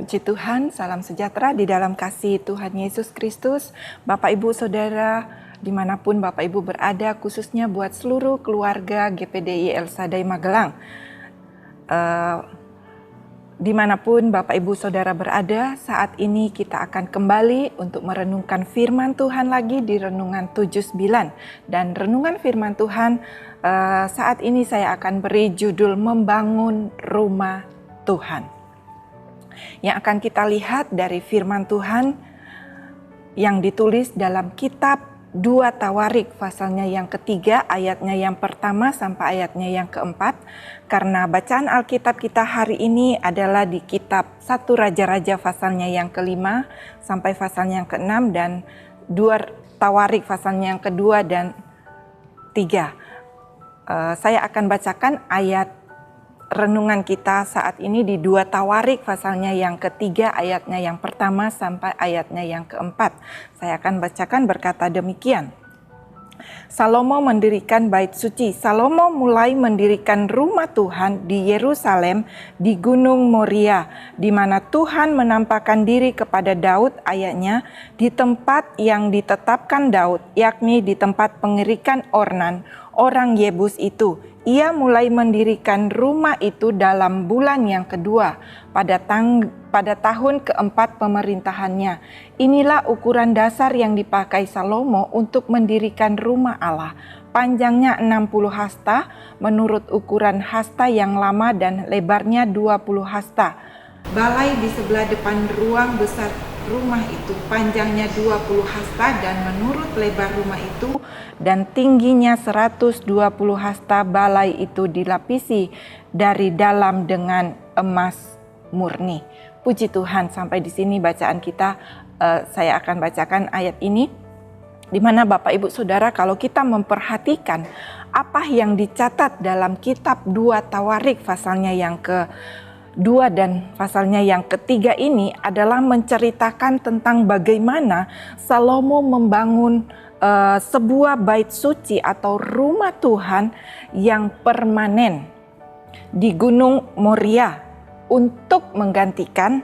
Puji Tuhan, salam sejahtera di dalam kasih Tuhan Yesus Kristus. Bapak Ibu Saudara, dimanapun Bapak Ibu berada, khususnya buat seluruh keluarga GPDI El Shaddai Magelang. Dimanapun Bapak Ibu Saudara berada, saat ini kita akan kembali untuk merenungkan firman Tuhan lagi di Renungan 79. Dan renungan firman Tuhan saat ini saya akan beri judul Membangun Rumah Tuhan. Yang akan kita lihat dari firman Tuhan yang ditulis dalam kitab 2 Tawarik pasalnya yang ketiga, ayatnya yang pertama sampai ayatnya yang keempat. Karena bacaan Alkitab kita hari ini adalah di kitab 1 Raja-Raja pasalnya yang kelima sampai pasalnya yang keenam, dan 2 Tawarik pasalnya yang kedua dan tiga. Saya akan bacakan ayat renungan kita saat ini di 2 Tawarik pasalnya yang ketiga, ayatnya yang pertama sampai ayatnya yang keempat. Saya akan bacakan berkata demikian. Salomo mendirikan bait suci. Salomo mulai mendirikan rumah Tuhan di Yerusalem di Gunung Moria, di mana Tuhan menampakkan diri kepada Daud, ayatnya, di tempat yang ditetapkan Daud, yakni di tempat pengirikan Ornan, orang Yebus itu. Ia mulai mendirikan rumah itu dalam bulan yang kedua pada tahun keempat pemerintahannya. Inilah ukuran dasar yang dipakai Salomo untuk mendirikan rumah Allah. Panjangnya 60 hasta menurut ukuran hasta yang lama dan lebarnya 20 hasta. Balai di sebelah depan ruang besar rumah itu panjangnya 20 hasta dan menurut lebar rumah itu dan tingginya 120 hasta. Balai itu dilapisi dari dalam dengan emas murni. Puji Tuhan, sampai di sini bacaan kita. Saya akan bacakan ayat ini, di mana Bapak Ibu Saudara, kalau kita memperhatikan apa yang dicatat dalam kitab 2 Tawarik pasalnya yang kedua dan pasalnya yang ketiga ini adalah menceritakan tentang bagaimana Salomo membangun sebuah bait suci atau rumah Tuhan yang permanen di Gunung Moria untuk menggantikan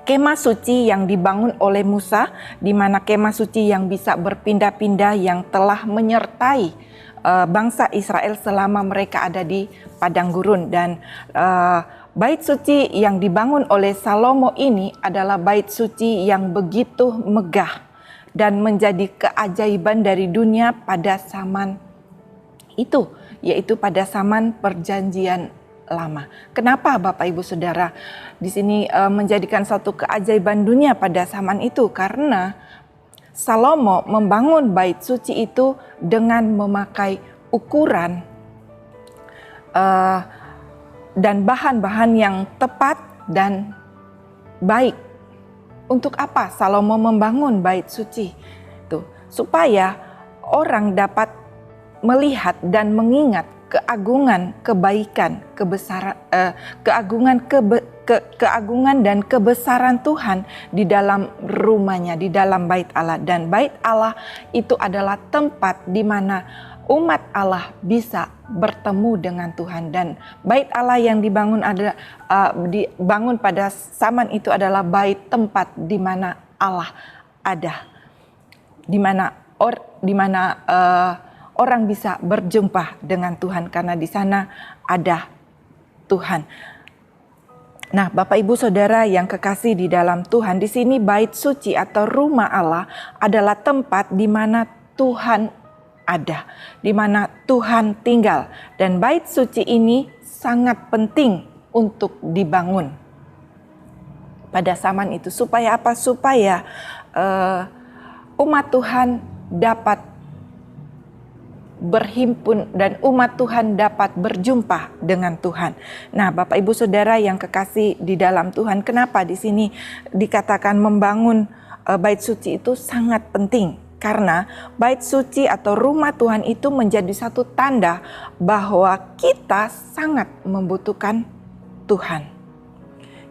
kemah suci yang dibangun oleh Musa, di mana kemah suci yang bisa berpindah-pindah yang telah menyertai bangsa Israel selama mereka ada di padang gurun. Dan bait suci yang dibangun oleh Salomo ini adalah bait suci yang begitu megah dan menjadi keajaiban dari dunia pada zaman itu, yaitu pada zaman perjanjian lama. Kenapa Bapak Ibu Saudara di sini menjadikan satu keajaiban dunia pada zaman itu? Karena Salomo membangun bait suci itu dengan memakai ukuran dan bahan-bahan yang tepat dan baik. Untuk apa Salomo membangun bait suci? Itu supaya orang dapat melihat dan mengingat keagungan, kebaikan, kebesaran, keagungan dan kebesaran Tuhan di dalam rumahnya, di dalam bait Allah. Dan bait Allah itu adalah tempat di mana umat Allah bisa bertemu dengan Tuhan. Dan bait Allah yang dibangun dibangun pada zaman itu adalah bait tempat di mana Allah ada, di mana orang bisa berjumpa dengan Tuhan karena di sana ada Tuhan. Nah, Bapak Ibu Saudara yang kekasih di dalam Tuhan, di sini bait suci atau rumah Allah adalah tempat di mana Tuhan ada, di mana Tuhan tinggal. Dan bait suci ini sangat penting untuk dibangun pada zaman itu. Supaya apa? Supaya umat Tuhan dapat berhimpun dan umat Tuhan dapat berjumpa dengan Tuhan. Nah, Bapak Ibu Saudara yang kekasih di dalam Tuhan, kenapa di sini dikatakan membangun bait suci itu sangat penting? Karena bait suci atau rumah Tuhan itu menjadi satu tanda bahwa kita sangat membutuhkan Tuhan.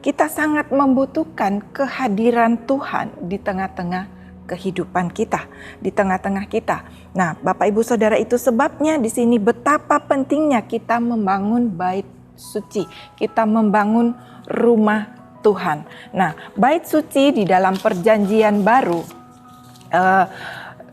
Kita sangat membutuhkan kehadiran Tuhan di tengah-tengah kehidupan kita, di tengah-tengah kita. Nah, Bapak Ibu Saudara, itu sebabnya di sini betapa pentingnya kita membangun bait suci, kita membangun rumah Tuhan. Nah, bait suci di dalam perjanjian baru,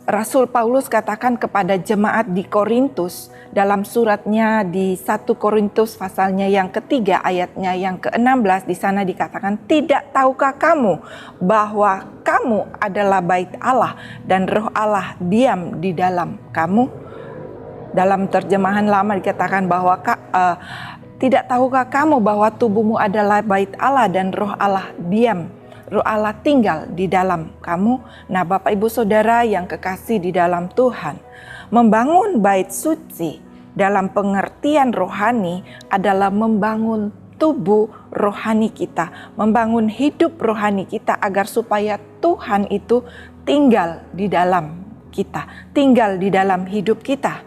Rasul Paulus katakan kepada jemaat di Korintus dalam suratnya di 1 Korintus pasalnya yang ketiga ayatnya yang ke-16, di sana dikatakan, tidak tahukah kamu bahwa kamu adalah bait Allah dan roh Allah diam di dalam kamu? Dalam terjemahan lama dikatakan bahwa tidak tahukah kamu bahwa tubuhmu adalah bait Allah dan roh Allah Roh Allah tinggal di dalam kamu. Nah, Bapak Ibu Saudara yang kekasih di dalam Tuhan, membangun bait suci dalam pengertian rohani adalah membangun tubuh rohani kita, membangun hidup rohani kita agar supaya Tuhan itu tinggal di dalam kita, tinggal di dalam hidup kita,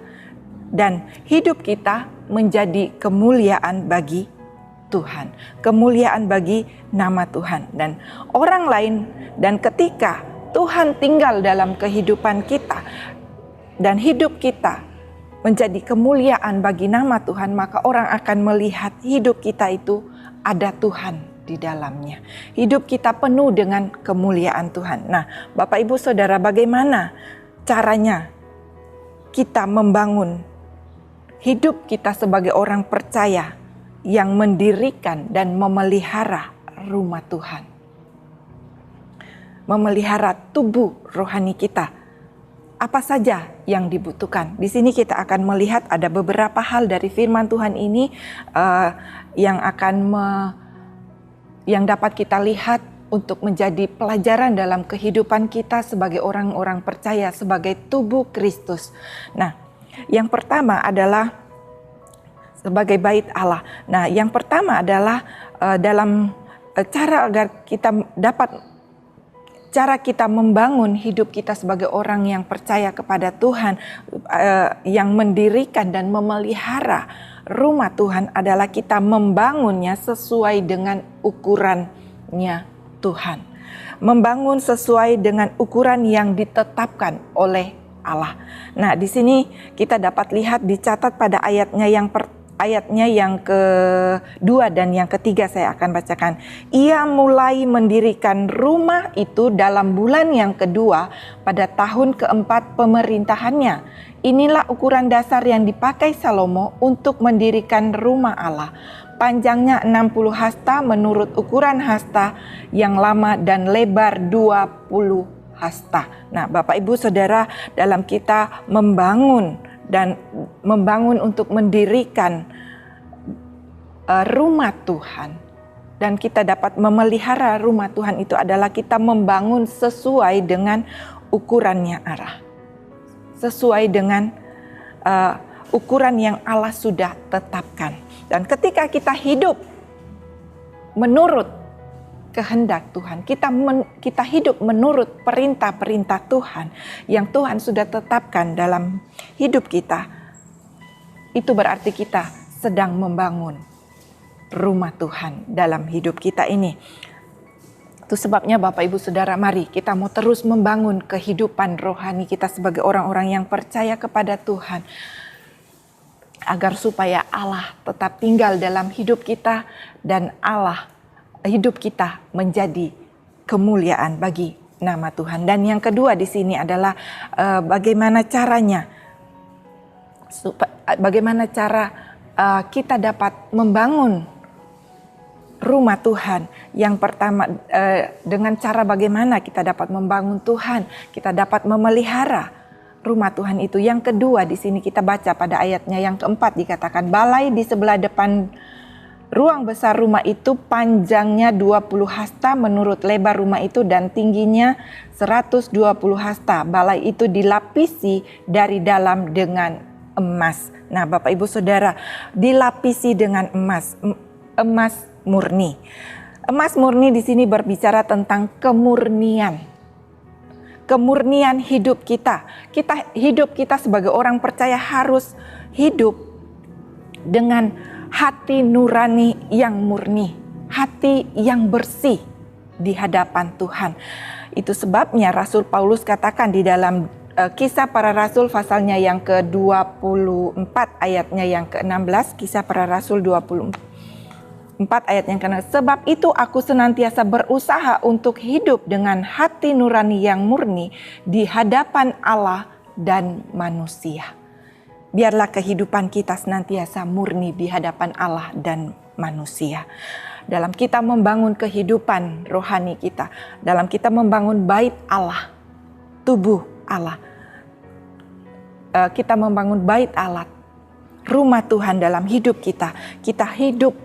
dan hidup kita menjadi kemuliaan bagi Tuhan, kemuliaan bagi nama Tuhan dan orang lain. Dan ketika Tuhan tinggal dalam kehidupan kita dan hidup kita menjadi kemuliaan bagi nama Tuhan, maka orang akan melihat hidup kita itu ada Tuhan di dalamnya. Hidup kita penuh dengan kemuliaan Tuhan. Nah, Bapak Ibu Saudara, bagaimana caranya kita membangun hidup kita sebagai orang percaya yang mendirikan dan memelihara rumah Tuhan, memelihara tubuh rohani kita? Apa saja yang dibutuhkan? Di sini kita akan melihat ada beberapa hal dari firman Tuhan ini yang dapat kita lihat untuk menjadi pelajaran dalam kehidupan kita sebagai orang-orang percaya, sebagai tubuh Kristus. Nah, yang pertama adalah sebagai bait Allah. Nah, yang pertama adalah dalam cara agar kita dapat, cara kita membangun hidup kita sebagai orang yang percaya kepada Tuhan, yang mendirikan dan memelihara rumah Tuhan adalah kita membangunnya sesuai dengan ukurannya Tuhan. Membangun sesuai dengan ukuran yang ditetapkan oleh Allah. Nah, di sini kita dapat lihat, dicatat pada ayatnya yang kedua dan yang ketiga, saya akan bacakan. Ia mulai mendirikan rumah itu dalam bulan yang kedua pada tahun keempat pemerintahannya. Inilah ukuran dasar yang dipakai Salomo untuk mendirikan rumah Allah. Panjangnya 60 hasta menurut ukuran hasta yang lama dan lebar 20 hasta. Nah, Bapak Ibu Saudara, dalam kita membangun untuk mendirikan rumah Tuhan, dan kita dapat memelihara rumah Tuhan itu adalah kita membangun sesuai dengan ukurannya Allah, sesuai dengan ukuran yang Allah sudah tetapkan. Dan ketika kita hidup menurut kehendak Tuhan, kita hidup menurut perintah-perintah Tuhan yang Tuhan sudah tetapkan dalam hidup kita, itu berarti kita sedang membangun rumah Tuhan dalam hidup kita ini. Itu sebabnya Bapak Ibu Saudara, mari kita mau terus membangun kehidupan rohani kita sebagai orang-orang yang percaya kepada Tuhan, agar supaya Allah tetap tinggal dalam hidup kita dan hidup kita menjadi kemuliaan bagi nama Tuhan. Dan yang kedua di sini adalah bagaimana caranya, bagaimana cara kita dapat membangun rumah Tuhan. Yang pertama, dengan cara bagaimana kita dapat membangun Tuhan, kita dapat memelihara rumah Tuhan itu. Yang kedua di sini kita baca pada ayatnya yang keempat, dikatakan balai di sebelah depan ruang besar rumah itu panjangnya 20 hasta menurut lebar rumah itu dan tingginya 120 hasta. Balai itu dilapisi dari dalam dengan emas. Nah, Bapak Ibu Saudara, dilapisi dengan emas murni. Emas murni di sini berbicara tentang kemurnian. Kemurnian hidup kita. Hidup kita sebagai orang percaya harus hidup dengan hati nurani yang murni, hati yang bersih di hadapan Tuhan. Itu sebabnya Rasul Paulus katakan di dalam Kisah Para Rasul pasalnya yang ke-24 ayatnya yang ke-16, Kisah Para Rasul 4 ayat yang ke-6. Sebab itu aku senantiasa berusaha untuk hidup dengan hati nurani yang murni di hadapan Allah dan manusia. Biarlah kehidupan kita senantiasa murni di hadapan Allah dan manusia. Dalam kita membangun kehidupan rohani kita, dalam kita membangun bait Allah, tubuh Allah, kita membangun bait Allah, rumah Tuhan dalam hidup kita. Kita hidup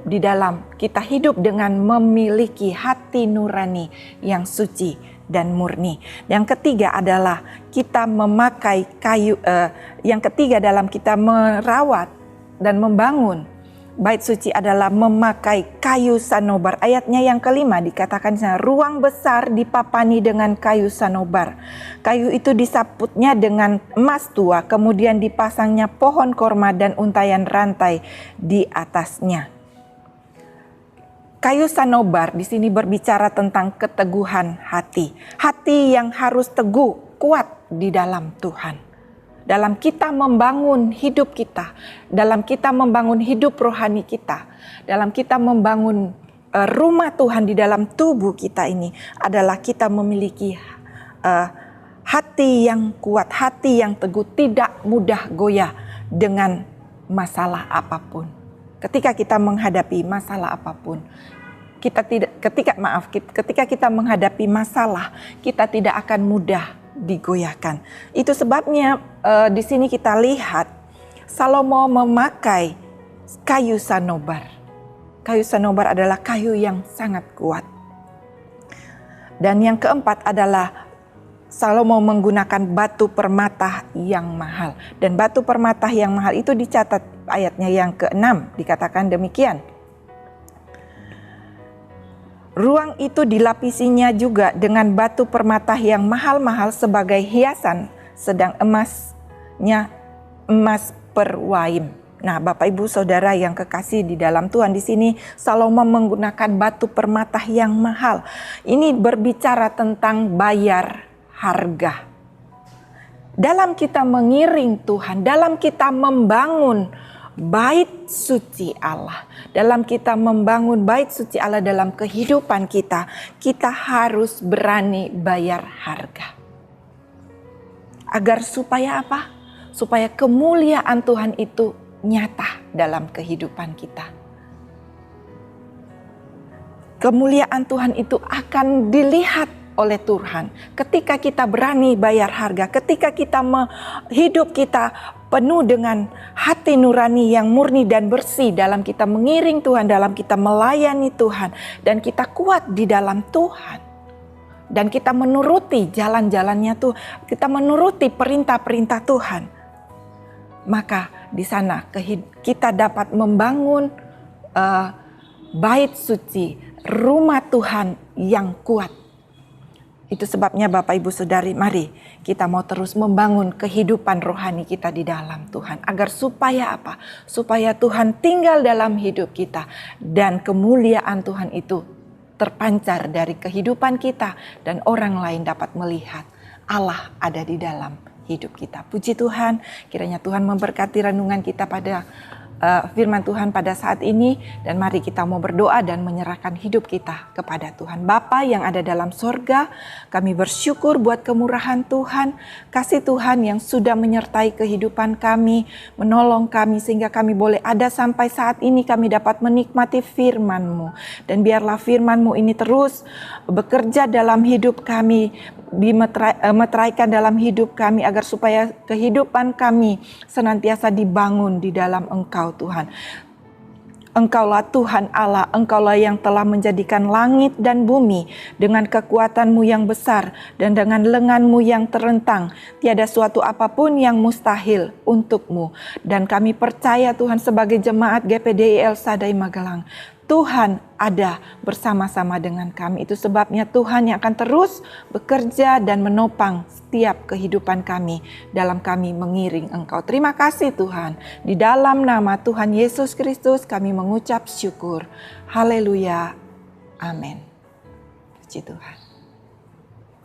dengan memiliki hati nurani yang suci dan murni. Yang ketiga adalah kita memakai yang ketiga dalam kita merawat dan membangun bait suci adalah memakai kayu sanobar. Ayatnya yang kelima dikatakan ruang besar dipapani dengan kayu sanobar. Kayu itu disaputnya dengan emas tua, kemudian dipasangnya pohon korma dan untayan rantai di atasnya. Kayu sanobar di sini berbicara tentang keteguhan hati. Hati yang harus teguh, kuat di dalam Tuhan. Dalam kita membangun hidup kita, dalam kita membangun hidup rohani kita, dalam kita membangun rumah Tuhan di dalam tubuh kita ini adalah kita memiliki hati yang kuat, hati yang teguh, tidak mudah goyah dengan masalah apapun. Ketika kita menghadapi masalah apapun, ketika kita menghadapi masalah, kita tidak akan mudah digoyahkan. Itu sebabnya di sini kita lihat Salomo memakai kayu sanobar. Kayu sanobar adalah kayu yang sangat kuat. Dan yang keempat adalah Salomo menggunakan batu permata yang mahal. Dan batu permata yang mahal itu dicatat ayatnya yang ke-6 dikatakan demikian. Ruang itu dilapisinya juga dengan batu permata yang mahal-mahal sebagai hiasan, sedang emasnya emas perwaim. Nah, Bapak Ibu Saudara yang kekasih di dalam Tuhan, di sini Salomo menggunakan batu permata yang mahal. Ini berbicara tentang bayar harga. Dalam kita mengiring Tuhan, dalam kita membangun bait suci Allah, dalam kita membangun bait suci Allah dalam kehidupan kita, kita harus berani bayar harga. Agar supaya apa? Supaya kemuliaan Tuhan itu nyata dalam kehidupan kita. Kemuliaan Tuhan itu akan dilihat oleh Tuhan ketika kita berani bayar harga, ketika kita hidup kita penuh dengan hati nurani yang murni dan bersih dalam kita mengiring Tuhan, dalam kita melayani Tuhan, dan kita kuat di dalam Tuhan. Dan kita menuruti jalan-jalannya Tuhan, kita menuruti perintah-perintah Tuhan. Maka di sana kita dapat membangun bait suci, rumah Tuhan yang kuat. Itu sebabnya Bapak Ibu Saudari, mari kita mau terus membangun kehidupan rohani kita di dalam Tuhan. Agar supaya apa? Supaya Tuhan tinggal dalam hidup kita. Dan kemuliaan Tuhan itu terpancar dari kehidupan kita. Dan orang lain dapat melihat Allah ada di dalam hidup kita. Puji Tuhan, kiranya Tuhan memberkati renungan kita pada firman Tuhan pada saat ini, dan mari kita mau berdoa dan menyerahkan hidup kita kepada Tuhan. Bapa yang ada dalam sorga, kami bersyukur buat kemurahan Tuhan, kasih Tuhan yang sudah menyertai kehidupan kami, menolong kami sehingga kami boleh ada sampai saat ini, kami dapat menikmati firman-Mu. Dan biarlah firman-Mu ini terus bekerja dalam hidup kami, dimeteraikan dalam hidup kami, agar supaya kehidupan kami senantiasa dibangun di dalam Engkau Tuhan. Engkaulah Tuhan Allah, Engkaulah yang telah menjadikan langit dan bumi dengan kekuatan-Mu yang besar dan dengan lengan-Mu yang terentang. Tiada suatu apapun yang mustahil untuk-Mu. Dan kami percaya Tuhan sebagai jemaat GPDI El Shaddai Magelang, Tuhan ada bersama-sama dengan kami. Itu sebabnya Tuhan yang akan terus bekerja dan menopang setiap kehidupan kami dalam kami mengiring Engkau. Terima kasih Tuhan. Di dalam nama Tuhan Yesus Kristus kami mengucap syukur. Haleluya. Amin. Puji Tuhan.